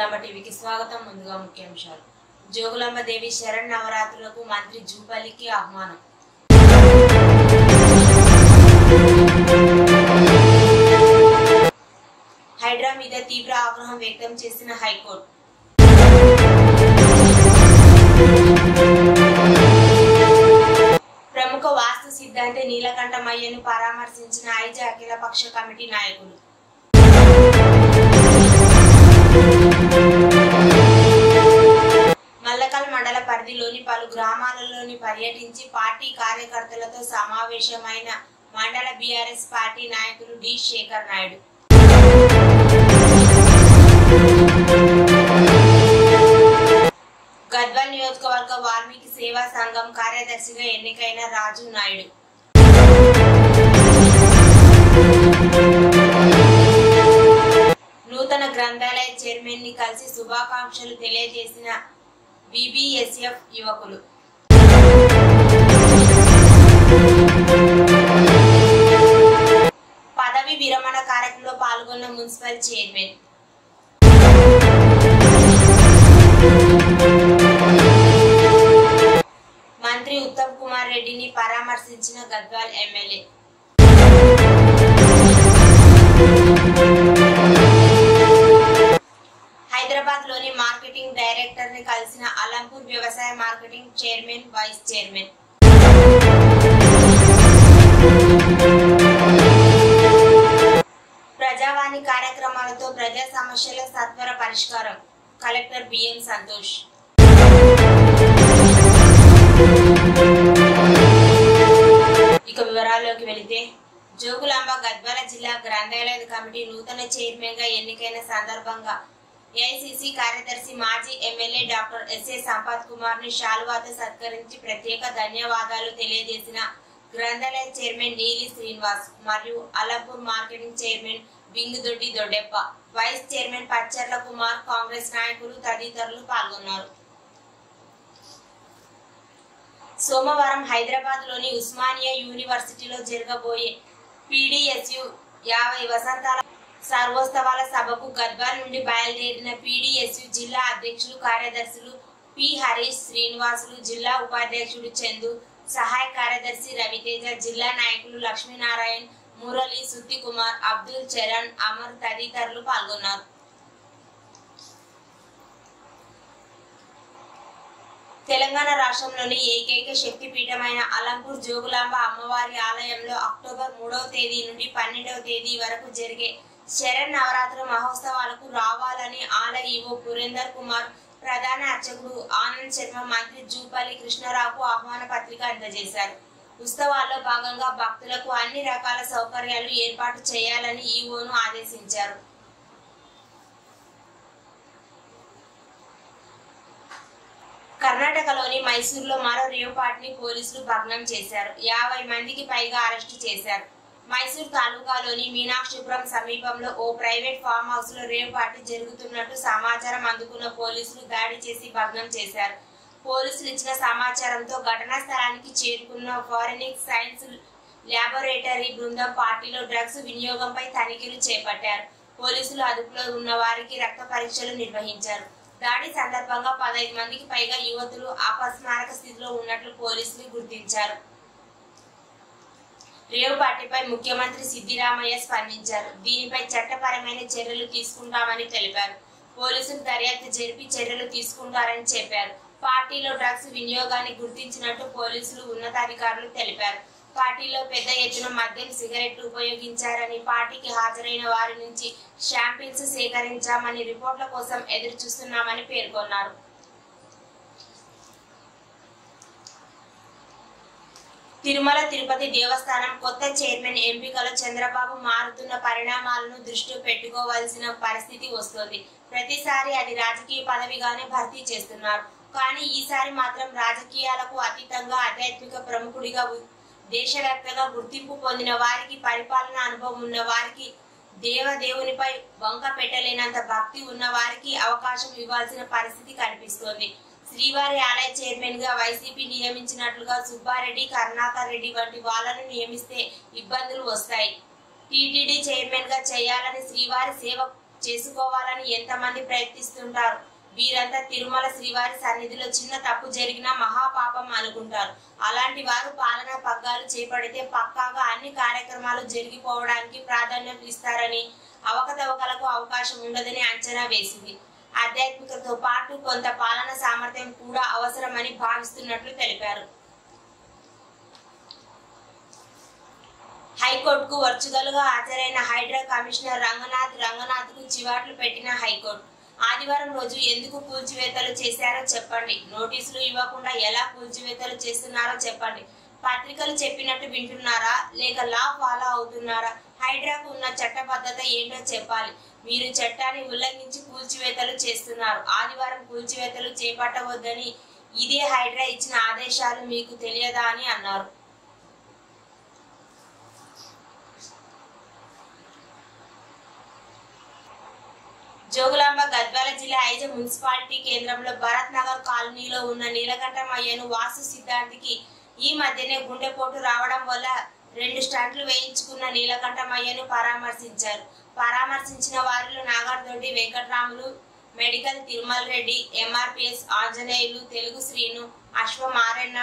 జోగులాంబ టీవీకి స్వాగతం. ముందుగా ముఖ్యాంశాలు. జోగులాంబ దేవి శరణ్ నవరాత్రులకు మంత్రి జూపల్లికి ఆహ్వానం. హైడ్రా మీద తీవ్ర ఆగ్రహం వ్యక్తం చేసిన హైకోర్టు. ప్రముఖ వాస్తు సిద్ధాంతి నీలకంఠమయ్యను పరామర్శించిన ఐజ అఖిలపక్ష కమిటీ నాయకులు. మల్లకల్ మండల పరిధిలోని పలు గ్రామాలలోని పర్యటించి పార్టీ కార్యకర్తలతో సమావేశమైన మండల బీఆర్ఎస్ పార్టీ నాయకులు డి శేఖర్ నాయుడు. గద్వాల్ నియోజకవర్గ వాల్మీకి సేవా సంఘం కార్యదర్శిగా ఎన్నికైన రాజు నాయుడు. నూతన గ్రంథాలయ చైర్మన్ ని కలిసి శుభాకాంక్షలు తెలియజేసిన బీబీఎస్ఎఫ్ యువకులు. పదవి విరమణ కార్యక్రమంలో పాల్గొన్న మున్సిపల్ చైర్మన్. మంత్రి ఉత్తమ్ కుమార్ రెడ్డిని పరామర్శించిన గద్వాల్ ఎమ్మెల్యే. హైదరాబాద్ లోని మార్కెటింగ్ డైరెక్టర్ ని కలిసిన అలంపూర్ వ్యవసాయ మార్కెటింగ్ చైర్మన్, వైస్ చైర్మన్. ప్రజావాణి కార్యక్రమాలతో ప్రజా సమస్యల సత్వర పరిష్కారం. Collector BM Santosh. ఇక వివరాల్లోకి వెళితే, జోగులాంబ గద్వాల జిల్లా గ్రంథాలయ కమిటీ నూతన చైర్మన్ గా ఎన్నికైన సందర్భంగా ఏఐసిసి కార్యదర్శి మాజీ MLA doctor S A Sampath Kumar ని శాలువాతో సత్కరించి ప్రత్యేక ధన్యవాదాలు తెలియజేసిన గ్రంథాలయ చైర్మన్ నీలి శ్రీనివాస్ మరియు Alampur marketing chairman Bingudoddi Doddeppa, vice chairman Pacharla Kumar, Congress నాయకులు తదితరులు పాల్గొన్నారు. సోమవారం హైదరాబాద్ లోని ఉస్మానియా యూనివర్సిటీలో జరగబోయే పీడీఎస్యు 50 వసంతాల సర్వోత్సవాల సభకు గద్వాల్ నుండి బయలుదేరిన పీడీఎస్యు జిల్లా అధ్యక్షులు, కార్యదర్శులు పి హరీష్ శ్రీనివాసులు, జిల్లా ఉపాధ్యక్షుడు చందు, సహాయ కార్యదర్శి రవితేజ, జిల్లా నాయకులు లక్ష్మీనారాయణ్, మురళి, సుత్తి కుమార్, అబ్దుల్ చరణ్, అమర్ తదితరులు పాల్గొన్నారు. తెలంగాణ రాష్ట్రంలోని ఏకైక శక్తిపీఠమైన అలంపూర్ జోగులాంబ అమ్మవారి ఆలయంలో అక్టోబర్ 3వ తేదీ నుండి 12వ తేదీ వరకు జరిగే శరణ్ నవరాత్రి మహోత్సవాలకు రావాలని ఆలయ ఈవో పురేందర్ కుమార్, ప్రధాన అర్చకుడు ఆనంద్ శర్మ, మంత్రి జూపల్లి కృష్ణారావుకు ఆహ్వాన పత్రిక అందజేశారు. ఉత్సవాల్లో భాగంగా భక్తులకు అన్ని రకాల సౌకర్యాలు ఏర్పాటు చేయాలని ఈవోను ఆదేశించారు. కర్ణాటకలోని మైసూరులో మరో రేవ్ పార్టీని పోలీసులు భగ్నం చేశారు. 50 మందికి పైగా అరెస్టు చేశారు. మైసూరు తాలూకాలోని మీనాక్షిపురం సమీపంలో ఓ ప్రైవేట్ ఫామ్ హౌస్ లో రేవ్ పార్టీ జరుగుతున్నట్టు సమాచారం అందుకున్న పోలీసులు దాడి చేసి భగ్నం చేశారు. పోలీసులు ఇచ్చిన సమాచారంతో ఘటనా స్థలానికి చేరుకున్న ఫోరెన్సిక్ సైన్స్ ల్యాబొరేటరీ బృందం పార్టీలో డ్రగ్స్ వినియోగంపై తనిఖీలు చేపట్టారు. పోలీసులు అదుపులో ఉన్న వారికి రక్త పరీక్షలు నిర్వహించారు. దాడి సందర్భంగా 15 మందికి పైగా యువతులు అపస్మారక స్థితిలో ఉన్నట్లు పోలీసులు గుర్తించారు. రేవ్ పార్టీపై ముఖ్యమంత్రి సిద్దిరామయ్య స్పందించారు. దీనిపై చట్టపరమైన చర్యలు తీసుకుంటామని తెలిపారు. పోలీసులు దర్యాప్తు జరిపి చర్యలు తీసుకుంటారని చెప్పారు. పార్టీలో డ్రగ్స్ వినియోగాన్ని గుర్తించినట్టు పోలీసులు ఉన్నతాధికారులు తెలిపారు. పార్టీలో పెద్ద ఎత్తున మద్యం, సిగరెట్లు ఉపయోగించారని, పార్టీకి హాజరైన వారి నుంచి శాంపిల్స్ సేకరించామని, రిపోర్ట్ల కోసం ఎదురు చూస్తున్నామని పేర్కొన్నారు. తిరుమల తిరుపతి దేవస్థానం కొత్త చైర్మన్ ఎంపికలో చంద్రబాబు మారుతున్న పరిణామాలను దృష్టిలో పెట్టుకోవాల్సిన పరిస్థితి వస్తోంది. ప్రతిసారి అది రాజకీయ పదవిగానే భర్తీ చేస్తున్నారు. కానీ ఈసారి మాత్రం రాజకీయాలకు అతీతంగా ఆధ్యాత్మిక ప్రముఖుడిగా, దేశవ్యాప్తంగా గుర్తింపు పొందిన వారికి, పరిపాలన అనుభవం ఉన్న వారికి, దేవునిపై వంక పెట్టలేనంత భక్తి ఉన్న వారికి అవకాశం ఇవ్వాల్సిన పరిస్థితి కనిపిస్తోంది. శ్రీవారి ఆలయ చైర్మన్ గా వైసీపీ నియమించినట్లుగా సుబ్బారెడ్డి, కరుణాకర్ రెడ్డి వంటి వాళ్లను నియమిస్తే ఇబ్బందులు వస్తాయి. టీటీడీ చైర్మన్ గా చేయాలని శ్రీవారి సేవ చేసుకోవాలని ఎంతమంది ప్రయత్నిస్తుంటారు. వీరంతా తిరుమల శ్రీవారి సన్నిధిలో చిన్న తప్పు జరిగినా మహాపాపం అనుకుంటారు. అలాంటి వారు పాలనా పగ్గాలు చేపడితే పక్కాగా అన్ని కార్యక్రమాలు జరిగిపోవడానికి ప్రాధాన్యం ఇస్తారని, అవకతవకలకు అవకాశం ఉండదని అంచనా వేసింది. ఆధ్యాత్మికతతో పాటు కొంత పాలన సామర్థ్యం కూడా అవసరమని భావిస్తున్నట్లు తెలిపారు. హైకోర్టుకు వర్చువల్గా హాజరైన హైడ్రా కమిషనర్ రంగనాథ్ కు చివాట్లు పెట్టిన హైకోర్టు. ఆదివారం రోజు ఎందుకు కూల్చివేతలు చేశారో చెప్పండి, నోటీసులు ఇవ్వకుండా ఎలా కూల్చివేతలు చేస్తున్నారో చెప్పండి, పత్రికలు చెప్పినట్టు వింటున్నారా లేక లా ఫాలో అవుతున్నారా, హైడ్రాకు ఉన్న చట్టబద్ధత ఏంటో చెప్పాలి. మీరు చట్టాన్ని ఉల్లంఘించి కూల్చివేతలు చేస్తున్నారు. ఆదివారం కూల్చివేతలు చేపట్టవద్దని ఇదే హైడ్రా ఇచ్చిన ఆదేశాలు మీకు తెలియదా అని అన్నారు. జోగులాంబ గద్వాల జిల్లా ఐజ మున్సిపాలిటీ కేంద్రంలో భరత్ నగర్ కాలనీలో ఉన్న నీలకంఠమయ్యను వాస్తు సిద్ధాంతికి ఈ మధ్యనే గుండెపోటు రావడం వల్ల 2 స్టంట్లు వేయించుకున్న నీలకంఠమయ్యను పరామర్శించిన వారిలో నాగర్దొడ్డి వెంకటరాములు, మెడికల్ తిరుమల రెడ్డి, ఎంఆర్పిఎస్ ఆంజనేయులు, తెలుగు శ్రీను, అశ్వమారెన్న,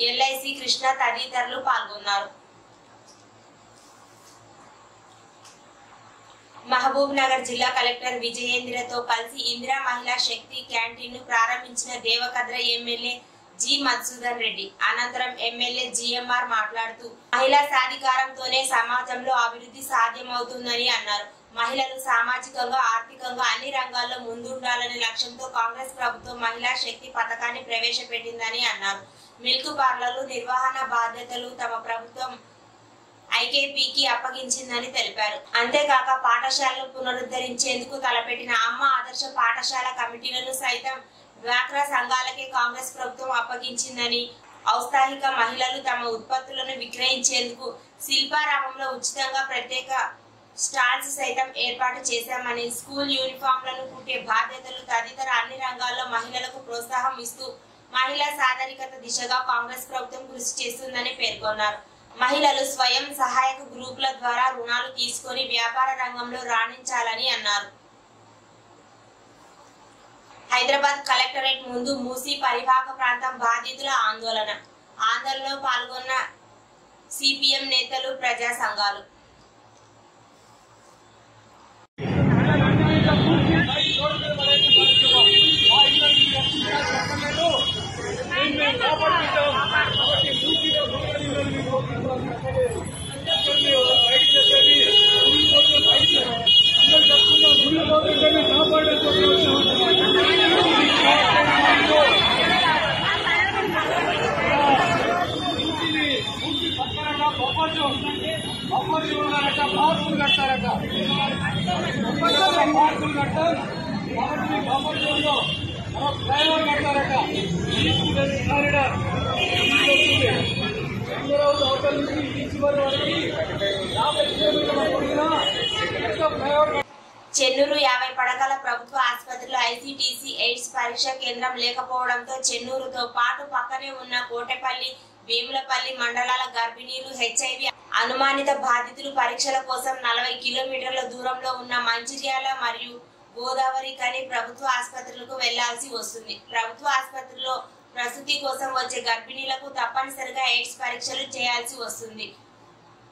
ఎల్ఐసి కృష్ణ తదితరులు పాల్గొన్నారు. మహబూబ్ నగర్ జిల్లా కలెక్టర్ విజయేంద్రతో కలిసి ఇందిరా మహిళా శక్తి క్యాంటీన్ ను ప్రారంభించిన దేవకద్ర ఎమ్మెల్యే జి మధుసూదన్ రెడ్డి. అనంతరం ఎమ్మెల్యే జిఎంఆర్ మాట్లాడుతూ మహిళా సాధికారంతోనే సమాజంలో అభివృద్ధి సాధ్యమవుతుందని అన్నారు. మహిళలు సామాజికంగా, ఆర్థికంగా అన్ని రంగాల్లో ముందుండాలనే లక్ష్యంతో కాంగ్రెస్ ప్రభుత్వం మహిళా శక్తి పథకాన్ని ప్రవేశపెట్టిందని అన్నారు. మిల్క్ పార్లర్లు నిర్వహణ బాధ్యతలు తమ ప్రభుత్వం ఐకేపీకి అప్పగించిందని తెలిపారు. అంతేకాక పాఠశాలను పునరుద్ధరించేందుకు తలపెట్టిన అమ్మ ఆదర్శ పాఠశాల కమిటీలను సైతం డ్వాక్రా సంఘాలకే కాంగ్రెస్ ప్రభుత్వం అప్పగించిందని, ఔత్సాహిక మహిళలు తమ ఉత్పత్తులను విక్రయించేందుకు శిల్పారామంలో ఉచితంగా ప్రత్యేక స్టాల్స్ సైతం ఏర్పాటు చేశామని, స్కూల్ యూనిఫామ్లను కుట్టే బాధ్యతలు తదితర అన్ని రంగాల్లో మహిళలకు ప్రోత్సాహం ఇస్తూ మహిళా సాధికారత దిశగా కాంగ్రెస్ ప్రభుత్వం కృషి చేస్తుందని పేర్కొన్నారు. మహిళలు స్వయం సహాయక గ్రూపుల ద్వారా రుణాలు తీసుకొని వ్యాపార రంగంలో రాణించాలని అన్నారు. హైదరాబాద్ కలెక్టరేట్ ముందు మూసీ పరివాహక ప్రాంతం బాధితుల ఆందోళనలో పాల్గొన్న సిపిఎం నేతలు, ప్రజా సంఘాలు. చెన్నూరు 50 పడకల ప్రభుత్వ ఆసుపత్రిలో ఐసీటీసీ ఎయిడ్స్ పరీక్ష కేంద్రం లేకపోవడంతో చెన్నూరుతో పాటు పక్కనే ఉన్న కోటెపల్లి, వేములపల్లి మండలాల గర్భిణీలు, హెచ్ఐవి అనుమానిత బాధితులు పరీక్షల కోసం 40 కిలోమీటర్ల దూరంలో ఉన్న మంచిర్యాల మరియు గోదావరి కని ప్రభుత్వ ఆసుపత్రులకు వెళ్లాల్సి వస్తుంది. ప్రభుత్వ ఆసుపత్రిలో ప్రసూతి కోసం వచ్చే గర్భిణీలకు తప్పనిసరిగా ఎయిడ్స్ పరీక్షలు చేయాల్సి వస్తుంది.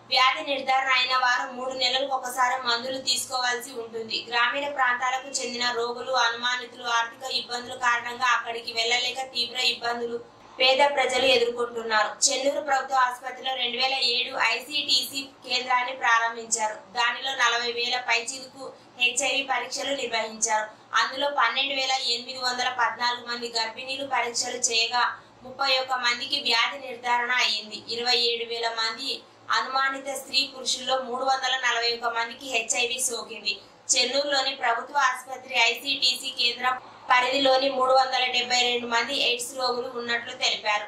వ్యాధి నిర్ధారణ అయిన వారు 3 నెలలకు ఒకసారి మందులు తీసుకోవాల్సి ఉంటుంది. గ్రామీణ ప్రాంతాలకు చెందిన రోగులు, అనుమానితులు ఆర్థిక ఇబ్బందుల కారణంగా అక్కడికి వెళ్లలేక తీవ్ర ఇబ్బందులు పేద ప్రజలు ఎదుర్కొంటున్నారు. చెన్నూరు ప్రభుత్వ ఆసుపత్రిలో 2007 ఐసీటీసీ కేంద్రాన్ని ప్రారంభించారు. దానిలో 40,000 పైచిలకు హెచ్ఐవి పరీక్షలు నిర్వహించారు. అందులో 12,814 మంది గర్భిణీలు పరీక్షలు చేయగా 31 మందికి వ్యాధి నిర్ధారణ అయ్యింది. 27,000 మంది అనుమానిత స్త్రీ పురుషుల్లో 341 మందికి హెచ్ఐవి సోకింది. చెన్నూరులోని ప్రభుత్వ ఆసుపత్రి ఐసీటీసీ కేంద్రం పరిధిలోని 372 మంది ఎయిడ్స్ రోగులు ఉన్నట్లు తెలిపారు.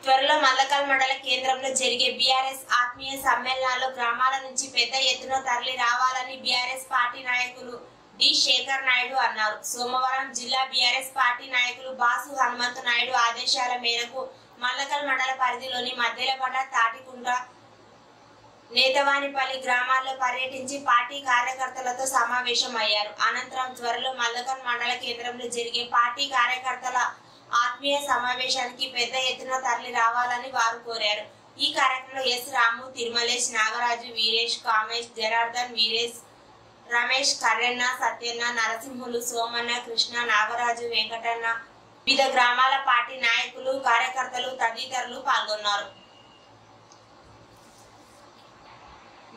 త్వరలో మల్లకల్ మండల కేంద్రంలో జరిగే బీఆర్ఎస్ ఆత్మీయ సమ్మేళనాల్లో గ్రామాల నుంచి పెద్ద ఎత్తున తరలి రావాలని బీఆర్ఎస్ పార్టీ నాయకులు డి శేఖర్ నాయుడు అన్నారు. సోమవారం జిల్లా బీఆర్ఎస్ పార్టీ నాయకులు బాసు హనుమంతు నాయుడు ఆదేశాల మేరకు మల్లకల్ మండల పరిధిలోని మద్దెలబండ, తాటికుంట, నేతవానిపల్లి గ్రామాల్లో పర్యటించి పార్టీ కార్యకర్తలతో సమావేశం అయ్యారు. అనంతరం త్వరలో మల్లకల్ మండల కేంద్రంలో జరిగే పార్టీ కార్యకర్తల ఆత్మీయ సమావేశానికి పెద్ద ఎత్తున తరలి రావాలని వారు కోరారు. ఈ కార్యక్రమంలో ఎస్ రాము, తిరుమలేష్, నాగరాజు, వీరేష్, కామేష్, జనార్దన్, వీరేష్, రమేష్, కర్రన్న, సత్యన్న, నరసింహులు, సోమన్న, కృష్ణ, నాగరాజు, వెంకటన్న, వివిధ గ్రామాల పార్టీ నాయకులు, కార్యకర్తలు తదితరులు పాల్గొన్నారు.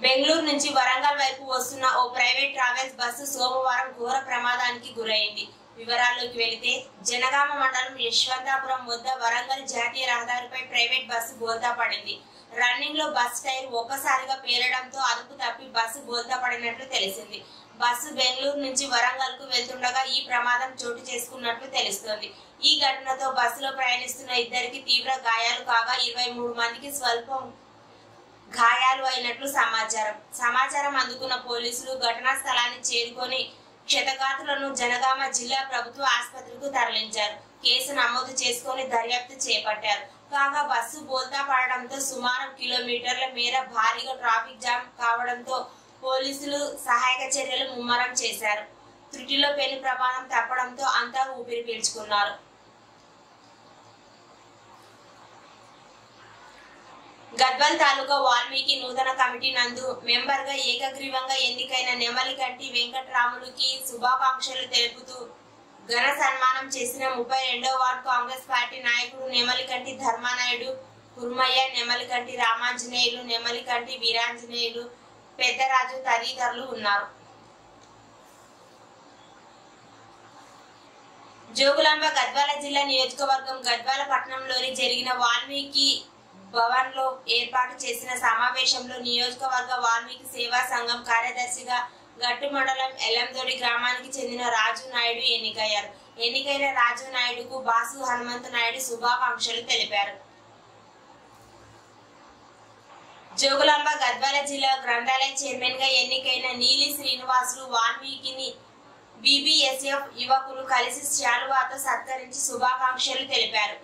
బెంగళూరు నుంచి వరంగల్ వైపు వస్తున్న ఓ ప్రైవేట్ ట్రావెల్స్ బస్సు సోమవారం ఘోర ప్రమాదానికి గురైంది. వివరాల్లోకి వెళితే జనగామ మండలం యశ్వంతాపురం వద్ద వరంగల్ జాతీయ రహదారిపై ప్రైవేట్ బస్సు బోల్తా పడింది. రన్నింగ్ లో బస్ టైర్ ఒక్కసారిగా పేలడంతో అదుపు తప్పి బస్సు బోల్తా పడినట్లు తెలిసింది. బస్సు బెంగళూరు నుంచి వరంగల్ కు వెళ్తుండగా ఈ ప్రమాదం చోటు చేసుకున్నట్లు తెలుస్తోంది. ఈ ఘటనతో బస్సులో ప్రయాణిస్తున్న ఇద్దరికి తీవ్ర గాయాలు కాగా 23 మందికి స్వల్పం గాయాలు అయినట్లు సమాచారం అందుకున్న పోలీసులు ఘటనా స్థలాన్ని చేరుకొని క్షతగాత్రులను జనగామ జిల్లా ప్రభుత్వ ఆసుపత్రికి తరలించారు. కేసు నమోదు చేసుకుని దర్యాప్తు చేపట్టారు. కాగా బస్సు బోల్తా పడడంతో సుమారు కిలోమీటర్ల మేర భారీగా ట్రాఫిక్ జామ్ కావడంతో పోలీసులు సహాయక చర్యలు ముమ్మరం చేశారు. త్రుటిలో పెను ప్రమాదం తప్పడంతో అంతా ఊపిరి పీల్చుకున్నారు. గద్వాల్ తాలూకా వాల్మీకి నూతన కమిటీ నందు మెంబర్ గా ఏకగ్రీవంగా ఎన్నికైన నెమలికంటి వెంకటరాములుకి శుభాకాంక్షలు తెలుపుతూ ఘన సన్మానం చేసిన 32వ వార్డు కాంగ్రెస్ పార్టీ నాయకుడు నెమలికంటి ధర్మానాయుడు, కుర్మయ్య, నెమలికంటి రామాంజనేయులు, నెమలికంటి వీరాంజనేయులు, పెద్దరాజు తదితరులు ఉన్నారు. జోగులాంబ గద్వాల జిల్లా నియోజకవర్గం గద్వాల పట్టణంలోని జరిగిన వాల్మీకి భవన్ లో ఏర్పాటు చేసిన సమావేశంలో నియోజకవర్గ వాల్మీకి సేవా సంఘం కార్యదర్శిగా గట్టు మండలం ఎల్లందోడి గ్రామానికి చెందిన రాజు నాయుడు ఎన్నికయ్యారు. ఎన్నికైన రాజు నాయుడుకు బాసు హనుమంతు నాయుడు శుభాకాంక్షలు తెలిపారు. జోగులాంబ గద్వాల జిల్లా గ్రంథాలయ చైర్మన్ గా ఎన్నికైన నీలి శ్రీనివాసులు వాల్మీకిని బీబీఎస్ఎఫ్ యువకులు కలిసి శాలువాతో సత్కరించి శుభాకాంక్షలు తెలిపారు.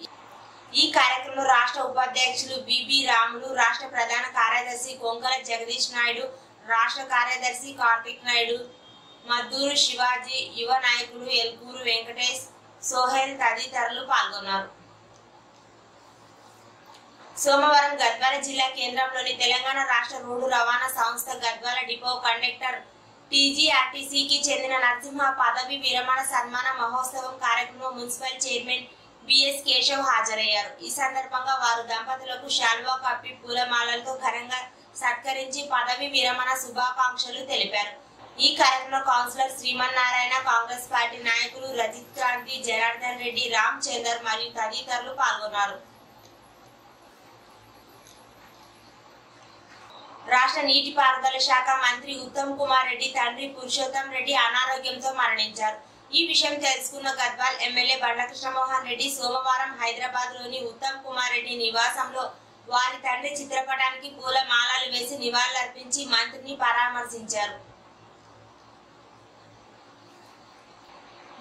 ఈ కార్యక్రమంలో రాష్ట్ర ఉపాధ్యక్షులు బిబి రాములు, రాష్ట్ర ప్రధాన కార్యదర్శి కొంకల జగదీష్ నాయుడు, రాష్ట్ర కార్యదర్శి కార్తిక్ నాయుడు, మద్దూరు శివాజీ, యువ నాయకులు ఎల్కూరు వెంకటేష్, సోహెల్ తదితరులు పాల్గొన్నారు. సోమవారం గద్వాల జిల్లా కేంద్రంలోని తెలంగాణ రాష్ట్ర రోడ్డు రవాణా సంస్థ గద్వాల డిపో కండక్టర్ టీజీఆర్టీసీకి చెందిన నరసింహ పదవి విరమణ సన్మాన మహోత్సవం కార్యక్రమం మున్సిపల్ చైర్మన్ బిఎస్ కేశవ్ హాజరయ్యారు. ఈ సందర్భంగా వారు దంపతులకు శాల్వా కప్పి పూలమాలలతో ఘనంగా సత్కరించి పదవి విరమణ శుభాకాంక్షలు తెలిపారు. ఈ కార్యక్రమంలో కౌన్సిలర్ శ్రీమన్నారాయణ, కాంగ్రెస్ పార్టీ నాయకులు రజిత్ క్రాంతి, జనార్దన్ రెడ్డి, రామ్ చందర్ మరియు తదితరులు పాల్గొన్నారు. రాష్ట్ర నీటిపారుదల శాఖ మంత్రి ఉత్తమ్ కుమార్ రెడ్డి తండ్రి పురుషోత్తం రెడ్డి అనారోగ్యంతో మరణించారు. ఈ విషయం తెలుసుకున్న గద్వాల్ ఎమ్మెల్యే బండ్ల కృష్ణమోహన్ రెడ్డి సోమవారం హైదరాబాద్ లోని ఉత్తమ్ కుమార్ రెడ్డి నివాసంలో వారి తండ్రి చిత్రపటానికి పూల మాలలు వేసి నివాళులర్పించి మంత్రిని పరామర్శించారు.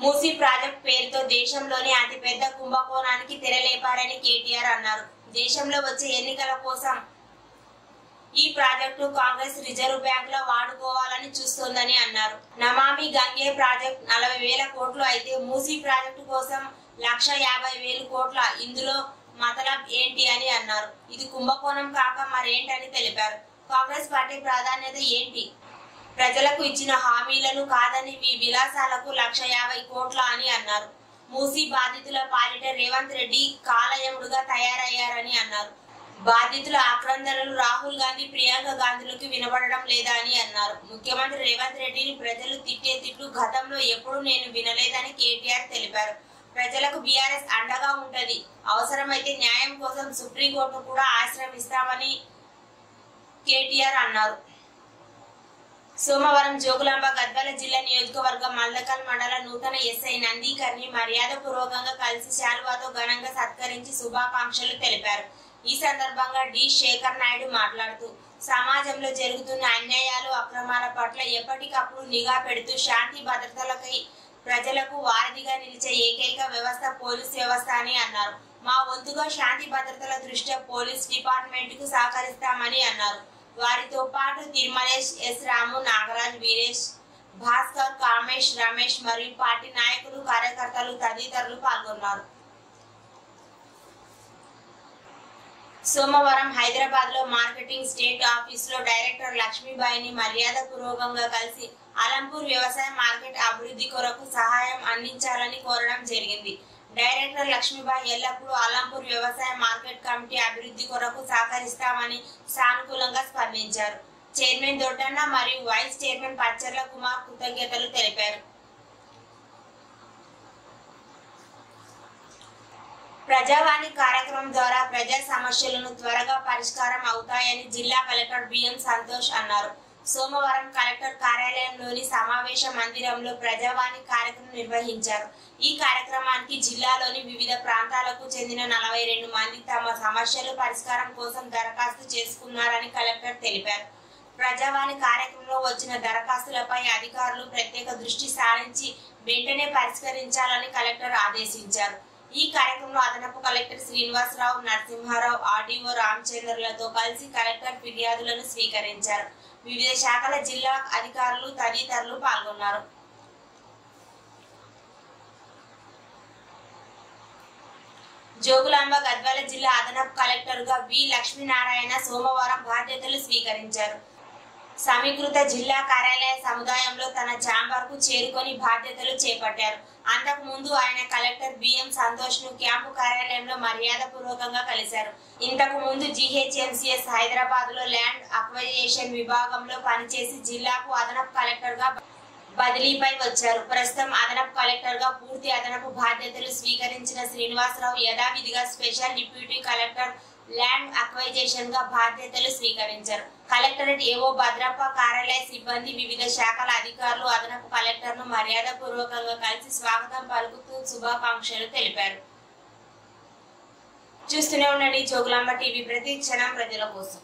మూసీ ప్రాజెక్ట్ పేరుతో దేశంలోని అతిపెద్ద కుంభకోణానికి తెరలేపారని కేటీఆర్ అన్నారు. దేశంలో వచ్చే ఎన్నికల కోసం ఈ ప్రాజెక్టు కాంగ్రెస్ రిజర్వ్ బ్యాంక్ లో వాడుకోవాలని చూస్తోందని అన్నారు. నమామి గంగే ప్రాజెక్ట్ 40,000 కోట్లు అయితే మూసీ ప్రాజెక్టు కోసం 1,50,000 కోట్ల. ఇందులో మతలబ్ ఏంటి అని అన్నారు. ఇది కుంభకోణం కాక మరేంటని తెలిపారు. కాంగ్రెస్ పార్టీ ప్రాధాన్యత ఏంటి? ప్రజలకు ఇచ్చిన హామీలను కాదని మీ విలాసాలకు 1,50,000 కోట్ల అని అన్నారు. మూసీ బాధితుల పాలిట రేవంత్ రెడ్డి కాలయముడుగా తయారయ్యారని అన్నారు. బాధితుల ఆక్రందనలు రాహుల్ గాంధీ, ప్రియాంక గాంధీలకు వినబడడం లేదా అని అన్నారు. ముఖ్యమంత్రి రేవంత్ రెడ్డిని ప్రజలు తిట్టే తిట్లు గతంలో ఎప్పుడూ నేను వినలేదని కేటీఆర్ తెలిపారు. ప్రజలకు బీఆర్ఎస్ అండగా ఉంటది, అవసరమైతే న్యాయం కోసం సుప్రీంకోర్టును కూడా ఆశ్రమిస్తామని కేటీఆర్ అన్నారు. సోమవారం జోగులాంబ గద్వాల జిల్లా నియోజకవర్గం మల్లకల్ మండల నూతన ఎస్ఐ నందీకర్ని మర్యాద పూర్వకంగా కలిసి శాలువాతో ఘనంగా సత్కరించి శుభాకాంక్షలు తెలిపారు. ఈ సందర్భంగా డి శేఖర్ నాయుడు మాట్లాడుతూ సమాజంలో జరుగుతున్న అన్యాయాలు అక్రమాల పట్ల ఎప్పటికప్పుడు నిఘా పెడుతూ శాంతి భద్రతలకై ప్రజలకు వారధిగా నిలిచే ఏకైక వ్యవస్థ పోలీస్ వ్యవస్థ అని అన్నారు. మా వంతుగా శాంతి భద్రతల దృష్ట్యా పోలీస్ డిపార్ట్మెంట్ కు సహకరిస్తామని అన్నారు. వారితో పాటు తిరుమలేష్, ఎస్ రాము, నాగరాజ్, వీరేష్, భాస్కర్, కామేష్, రమేష్ మరియు పార్టీ నాయకులు, కార్యకర్తలు తదితరులు పాల్గొన్నారు. సోమవారం హైదరాబాద్ లో మార్కెటింగ్ స్టేట్ ఆఫీస్ లో డైరెక్టర్ లక్ష్మీబాయిని మర్యాదపూర్వకంగా కలిసి అలంపూర్ వ్యవసాయ మార్కెట్ అభివృద్ధి కొరకు సహాయం అందించాలని కోరడం జరిగింది. డైరెక్టర్ లక్ష్మీబాయి ఎల్లప్పుడూ అలంపూర్ వ్యవసాయ మార్కెట్ కమిటీ అభివృద్ధి కొరకు సహకరిస్తామని సానుకూలంగా స్పందించారు. చైర్మన్ దొడ్డన్న మరియు వైస్ చైర్మన్ పచ్చర్ల కుమార్ కృతజ్ఞతలు తెలిపారు. ప్రజావాణి కార్యక్రమం ద్వారా ప్రజా సమస్యలను త్వరగా పరిష్కారం అవుతాయని జిల్లా కలెక్టర్ బిఎం సంతోష్ అన్నారు. సోమవారం కలెక్టర్ కార్యాలయంలోని సమావేశ మందిరంలో ప్రజావాణి కార్యక్రమం నిర్వహించారు. ఈ కార్యక్రమానికి జిల్లాలోని వివిధ ప్రాంతాలకు చెందిన 42 మంది తమ సమస్యల పరిష్కారం కోసం దరఖాస్తు చేసుకున్నారని కలెక్టర్ తెలిపారు. ప్రజావాణి కార్యక్రమంలో వచ్చిన దరఖాస్తులపై అధికారులు ప్రత్యేక దృష్టి సారించి వెంటనే పరిష్కరించాలని కలెక్టర్ ఆదేశించారు. ఈ కార్యక్రమంలో అదనపు కలెక్టర్ శ్రీనివాసరావు, నరసింహారావు, ఆర్డీఓ రామచంద్రలతో కలిసి కలెక్టర్ ఫిర్యాదులను స్వీకరించారు. వివిధ శాఖల జిల్లా అధికారులు తదితరులు పాల్గొన్నారు. జోగులాంబ గద్వాల జిల్లా అదనపు కలెక్టర్ గా వి లక్ష్మీనారాయణ సోమవారం బాధ్యతలు స్వీకరించారు. సమీకృత జిల్లా కార్యాలయ సముదాయంలో తన ఛాంబర్ కు చేరుకొని బాధ్యతలు చేపట్టారు. అంతకు ముందు ఆయన కలెక్టర్ బిఎం సంతోష్ ను క్యాంపు కార్యాలయంలో మర్యాదపూర్వకంగా కలిశారు. ఇంతకు ముందు జీహెచ్ఎంసీఎస్ హైదరాబాద్ లో ల్యాండ్ అక్వైజేషన్ విభాగంలో పనిచేసి జిల్లాకు అదనపు కలెక్టర్ గా బదిలీపై వచ్చారు. ప్రస్తుతం అదనపు కలెక్టర్ గా పూర్తి అదనపు బాధ్యతలు స్వీకరించిన శ్రీనివాసరావు యథావిధిగా special deputy collector land acquisition గా బాధ్యతలు స్వీకరించారు. కలెక్టరేట్ ఏవో భద్రప్ప కార్యాలయ సిబ్బంది, వివిధ శాఖల అధికారులు అదనపు కలెక్టర్ ను మర్యాదపూర్వకంగా కలిసి స్వాగతం పలుకుతూ శుభాకాంక్షలు తెలిపారు. చూస్తూనే ఉండండి జోగులాంబ టీవీ, ప్రతి క్షణం ప్రజల కోసం.